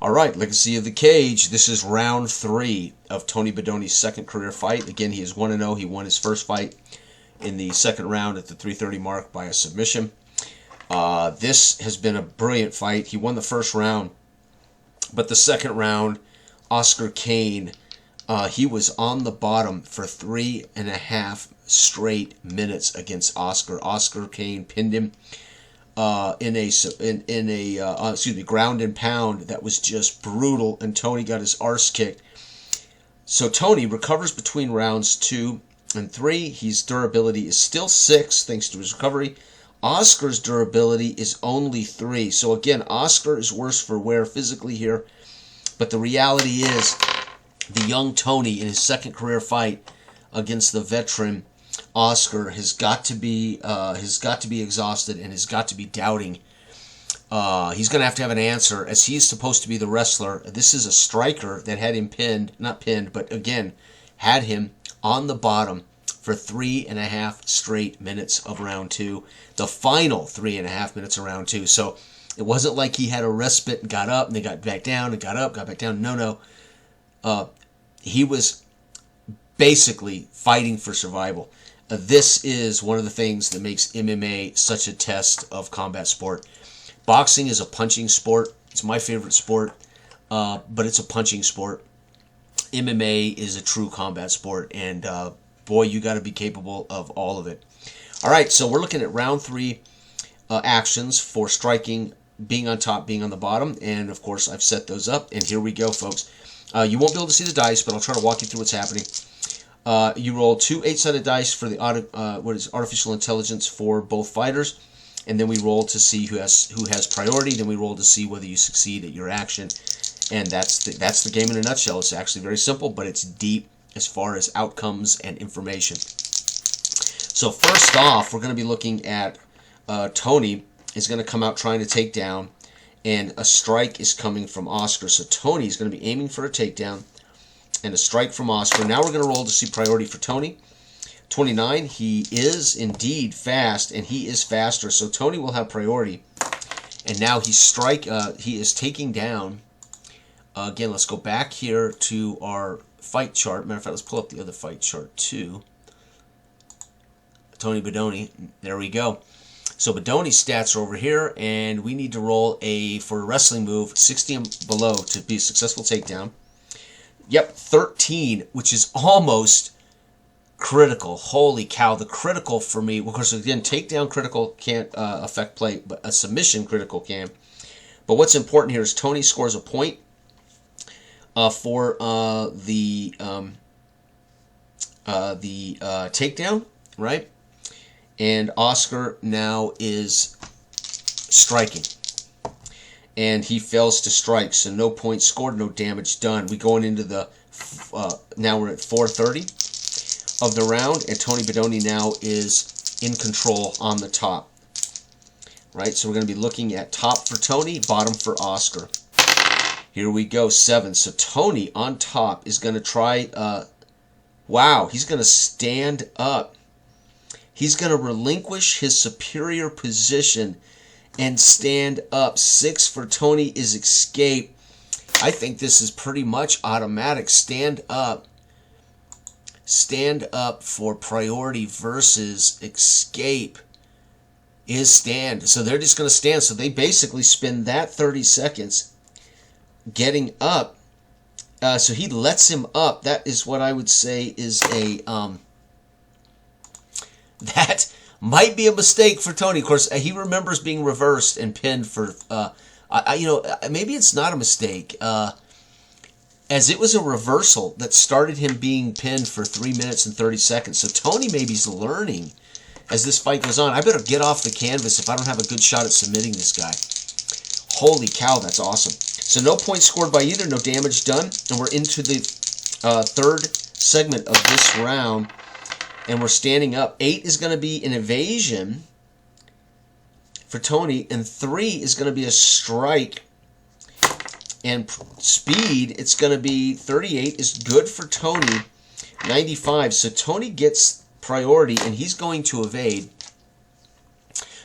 All right, Legacy of the Cage. This is round 3 of Tony Badoni's second career fight. Again, he is 1-0. He won his first fight in the second round at the 3:30 mark by a submission. This has been a brilliant fight. He won the first round, but the second round, Oscar Kane, he was on the bottom for 3.5 straight minutes against Oscar. Oscar Kane pinned him in a ground and pound that was just brutal, and Tony got his arse kicked. So Tony recovers between rounds 2 and 3. His durability is still 6 thanks to his recovery. Oscar's durability is only 3. So again, Oscar is worse for wear physically here, but the reality is the young Tony in his second career fight against the veteran Oscar has got to be exhausted and has got to be doubting. He's going to have an answer, as he's supposed to be the wrestler. This is a striker that had him not pinned, but again, had him on the bottom for 3.5 straight minutes of round 2. The final 3.5 minutes of round 2. So it wasn't like he had a respite and got up and they got back down and got up, got back down. No. He was basically fighting for survival. This is one of the things that makes MMA such a test of combat sport. Boxing is a punching sport. It's my favorite sport, but it's a punching sport. MMA is a true combat sport, and boy, you got to be capable of all of it. All right, so we're looking at round 3 actions for striking, being on top, being on the bottom, and of course I've set those up, and here we go, folks. You won't be able to see the dice, but I'll try to walk you through what's happening. You roll 2 8-sided dice for the artificial intelligence for both fighters, and then we roll to see who has priority. Then we roll to see whether you succeed at your action, and that's the game in a nutshell. It's actually very simple, but it's deep as far as outcomes and information. So first off, we're going to be looking at Tony is going to come out trying to take down, and a strike is coming from Oscar. So Tony is going to be aiming for a takedown and a strike from Oscar. Now we're going to roll to see priority for Tony. 29, he is indeed fast, and he is faster, so Tony will have priority. And now he is taking down. Again, let's go back here to our fight chart. Matter of fact, let's pull up the other fight chart too. Tony Badoni, there we go. So Badoni's stats are over here, and we need to roll for a wrestling move, 60 and below to be a successful takedown. Yep, 13, which is almost critical. Holy cow, the critical for me, of course, again, takedown critical can't affect play, but a submission critical can. But what's important here is Tony scores a point for the takedown, right? And Oscar now is striking, and he fails to strike, so no points scored, no damage done. We going into the now we're at 4:30 of the round, and Tony Badoni now is in control on the top. Right, so we're going to be looking at top for Tony, bottom for Oscar. Here we go, 7. So Tony on top is going to try. Wow, he's going to stand up. He's going to relinquish his superior position and stand up. 6 for Tony is escape. I think this is pretty much automatic. Stand up. Stand up for priority versus escape is stand. So they're just going to stand. So they basically spend that 30 seconds getting up. So he lets him up. That is what I would say is a... that might be a mistake for Tony. Of course, he remembers being reversed and pinned for... maybe it's not a mistake. As it was a reversal that started him being pinned for 3 minutes and 30 seconds. So Tony maybe's learning as this fight goes on. I better get off the canvas if I don't have a good shot at submitting this guy. Holy cow, that's awesome. So no points scored by either, no damage done. And we're into the third segment of this round. And we're standing up. 8 is going to be an evasion for Tony, and 3 is going to be a strike. And speed, it's going to be 38 is good for Tony, 95. So Tony gets priority, and he's going to evade.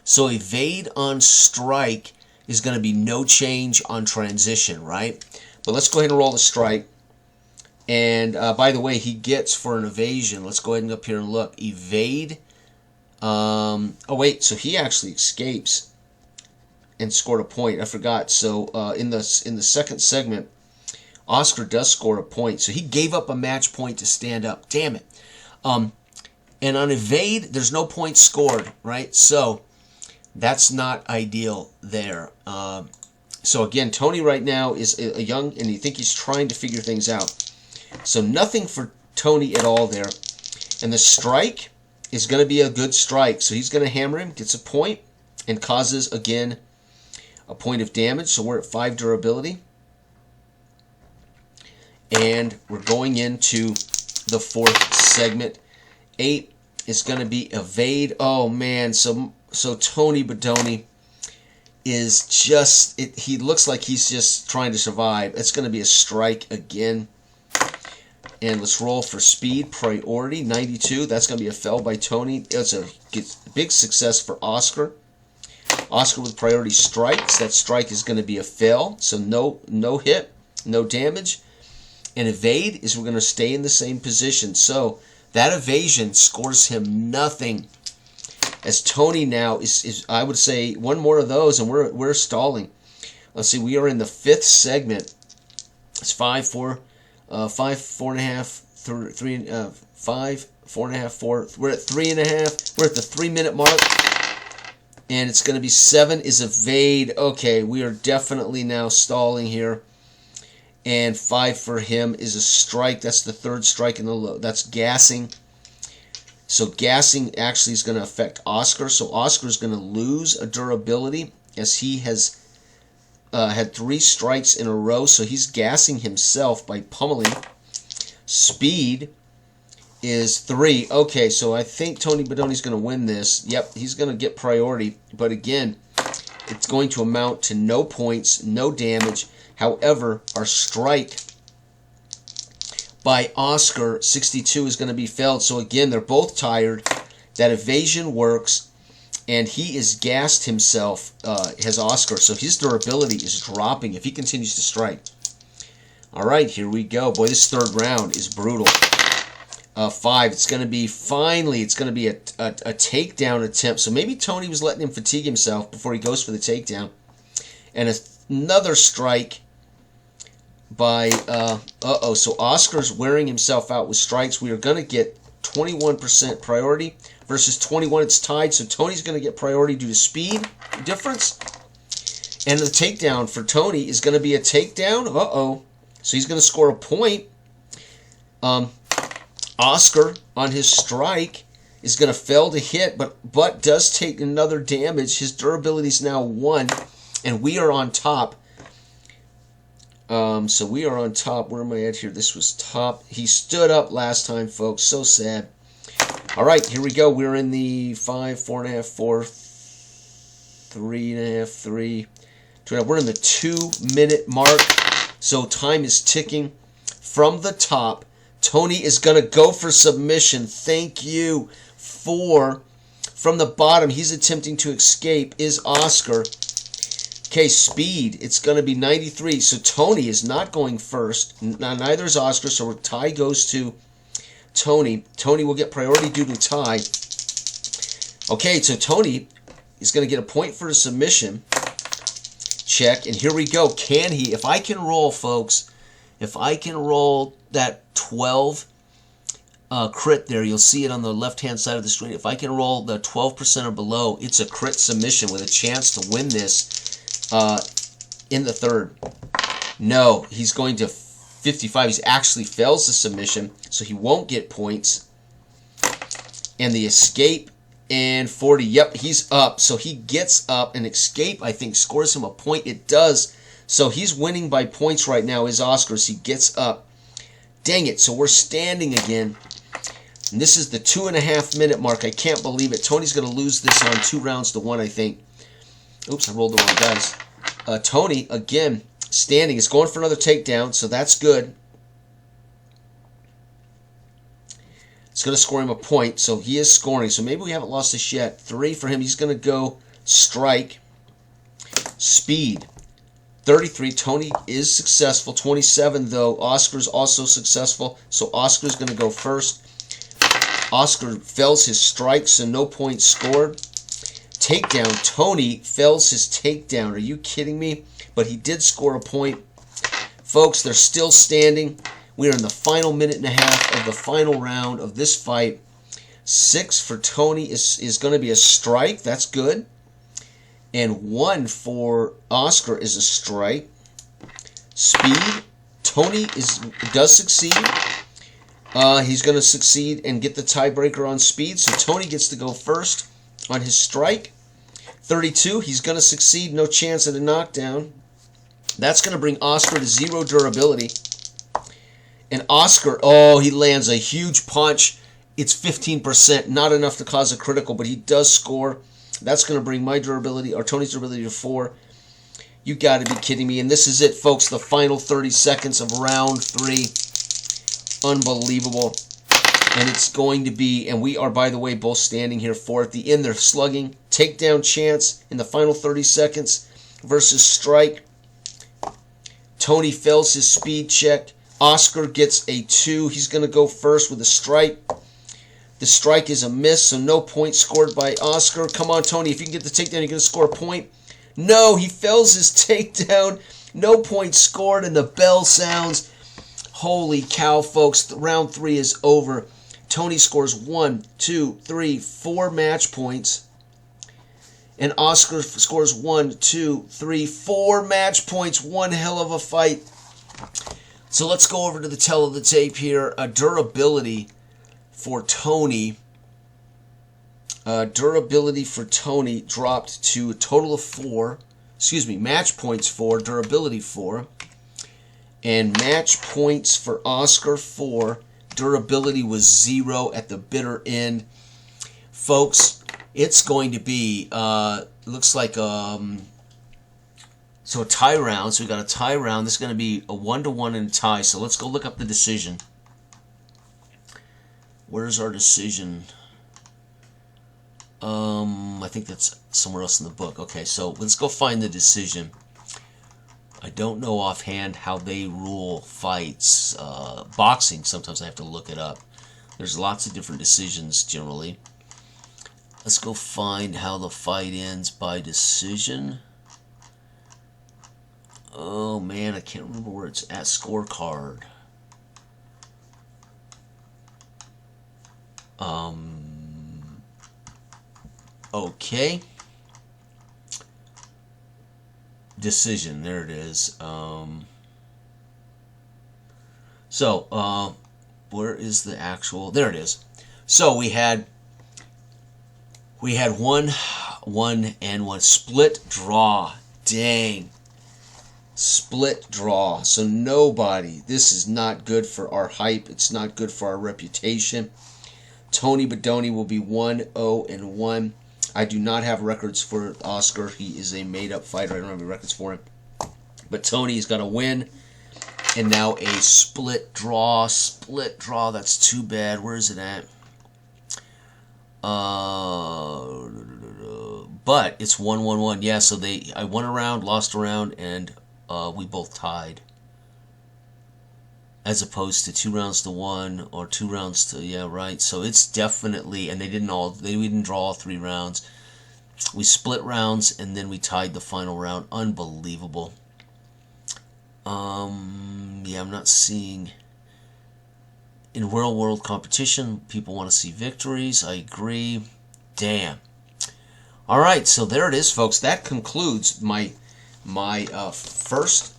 So evade on strike is going to be no change on transition, right? But let's go ahead and roll the strike. And by the way, he gets for an evasion. Let's go ahead and up here and look. Evade. Oh, wait. So he actually escapes and scored a point. I forgot. So in the second segment, Oscar does score a point. So he gave up a match point to stand up. Damn it. And on evade, there's no points scored, right? So that's not ideal there. So again, Tony right now is a young, and you think he's trying to figure things out. So nothing for Tony at all there. And the strike is going to be a good strike. So he's going to hammer him, gets a point, and causes, again, a point of damage. So we're at 5 durability. And we're going into the fourth segment. 8 is going to be evade. Oh, man. So Tony Badoni is just, he looks like he's just trying to survive. It's going to be a strike again. And let's roll for speed. Priority, 92. That's going to be a fail by Tony. It's a big success for Oscar. Oscar with priority strikes. That strike is going to be a fail. So no hit, no damage. And evade is we're going to stay in the same position. So that evasion scores him nothing. As Tony now is I would say one more of those and we're stalling. Let's see, we are in the 5th segment. It's 5, 4, 5, 4 and a half, 3, 5, 4 and a half, 4. We're at 3 and a half. We're at the 3-minute mark. And it's going to be 7 is evade. Okay, we are definitely now stalling here. And 5 for him is a strike. That's the 3rd strike in the low. That's gassing. So gassing actually is going to affect Oscar. So Oscar is going to lose a durability as he has had 3 strikes in a row. So he's gassing himself by pummeling. Speed is 3. Okay, so I think Tony Badoni's going to win this. Yep, he's going to get priority. But again, it's going to amount to no points, no damage. However, our strike by Oscar, 62, is going to be failed. So again, they're both tired. That evasion works, and he is gassed himself, has Oscar. So his durability is dropping if he continues to strike. All right, here we go. Boy, this 3rd round is brutal. 5, it's going to be, finally, it's going to be a takedown attempt. So maybe Tony was letting him fatigue himself before he goes for the takedown. And another strike by, so Oscar's wearing himself out with strikes. We are going to get 21% priority versus 21. It's tied, so Tony's going to get priority due to speed difference. And the takedown for Tony is going to be a takedown. So he's going to score a point. Oscar, on his strike, is going to fail to hit, but does take another damage. His durability is now 1, and we are on top. So we are on top. Where am I at here? This was top. He stood up last time, folks. So sad. All right, here we go. We're in the 5, 4 and a half, 4, 3 and a half, 3, 2 and a half. We're in the 2-minute mark. So time is ticking. From the top, Tony is going to go for submission. Thank you. 4. From the bottom, he's attempting to escape, is Oscar. Okay, speed, it's going to be 93. So Tony is not going first. Neither is Oscar, so a tie goes to Tony. Tony will get priority due to tie. Okay, so Tony is going to get a point for a submission. Check, and here we go. Can he? If I can roll, folks, if I can roll that 12 crit there, you'll see it on the left-hand side of the screen. If I can roll the 12% or below, it's a crit submission with a chance to win this in the 3rd. No, he's going to 55. He actually fails the submission, so he won't get points. And the escape, and 40. Yep, he's up. So he gets up, and escape, I think, scores him a point. It does. So he's winning by points right now, is Oscar, as he gets up. Dang it, so we're standing again. And this is the 2.5-minute mark. I can't believe it. Tony's going to lose this on 2 rounds to 1, I think. Oops, I rolled the wrong dice. Tony, again, standing, is going for another takedown, so that's good. It's going to score him a point, so he is scoring. So maybe we haven't lost this yet. 3 for him. He's going to go strike. Speed, 33. Tony is successful. 27, though. Oscar's also successful, so Oscar's going to go first. Oscar fails his strike, so no points scored. Takedown, Tony fails his takedown. Are you kidding me? But he did score a point. Folks, they're still standing. We are in the final minute and a half of the final round of this fight. 6 for Tony is going to be a strike. That's good. And 1 for Oscar is a strike. Speed, Tony does succeed. He's going to succeed and get the tiebreaker on speed. So Tony gets to go first on his strike. 32, he's going to succeed. No chance at a knockdown. That's going to bring Oscar to 0 durability. And Oscar, oh, he lands a huge punch. It's 15%. Not enough to cause a critical, but he does score. That's going to bring my durability, or Tony's durability, to 4. You got to be kidding me. And this is it, folks. The final 30 seconds of round 3. Unbelievable. And it's going to be, and we are, by the way, both standing here for at the end. They're slugging. Takedown chance in the final 30 seconds versus strike. Tony fails his speed check. Oscar gets a 2. He's going to go first with a strike. The strike is a miss, so no point scored by Oscar. Come on, Tony. If you can get the takedown, you're going to score a point. No, he fails his takedown. No point scored, and the bell sounds. Holy cow, folks. Round 3 is over. Tony scores 1, 2, 3, 4 match points. And Oscar scores 1, 2, 3, 4 match points. One hell of a fight. So let's go over to the tell of the tape here. Durability for Tony. Durability for Tony dropped to a total of 4. Excuse me, match points 4, durability 4. And match points for Oscar 4. Durability was 0 at the bitter end. Folks, it's going to be, looks like, so a tie round. So we got a tie round. This is going to be a 1-1 in a tie. So let's go look up the decision. Where's our decision? I think that's somewhere else in the book. Okay, so let's go find the decision. I don't know offhand how they rule fights. Boxing, sometimes I have to look it up. There's lots of different decisions generally. Let's go find how the fight ends by decision. Oh man, I can't remember where it's at. Scorecard. Okay. Decision, there it is. Where is the actual? There it is. So we had 1, 1, and 1 split draw. Dang. Split draw. So nobody. This is not good for our hype. It's not good for our reputation. Tony Badoni will be 1-0-1. I do not have records for Oscar. He is a made-up fighter. I don't have any records for him. But Tony's got a win. And now a split draw. Split draw. That's too bad. Where is it at? But it's 1-1-1. Yeah, so I won a round, lost a round, and we both tied. As opposed to 2 rounds to 1 or 2 rounds to, yeah, right. So it's definitely, and we didn't draw all 3 rounds. We split rounds and then we tied the final round. Unbelievable. Yeah, I'm not seeing. In real world competition, people want to see victories. I agree. Damn. All right, so there it is, folks. That concludes my first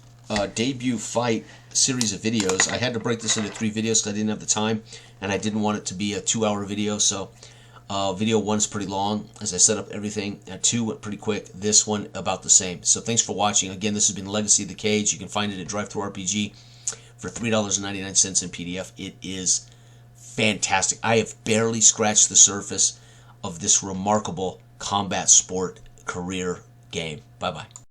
debut fight series of videos. I had to break this into 3 videos because I didn't have the time, and I didn't want it to be a 2-hour video. So video 1's pretty long as I set up everything. 2 went pretty quick. This one about the same. So thanks for watching. Again, this has been Legacy of the Cage. You can find it at DriveThruRPG for $3.99 in PDF. It is fantastic. I have barely scratched the surface of this remarkable combat sport career game. Bye-bye.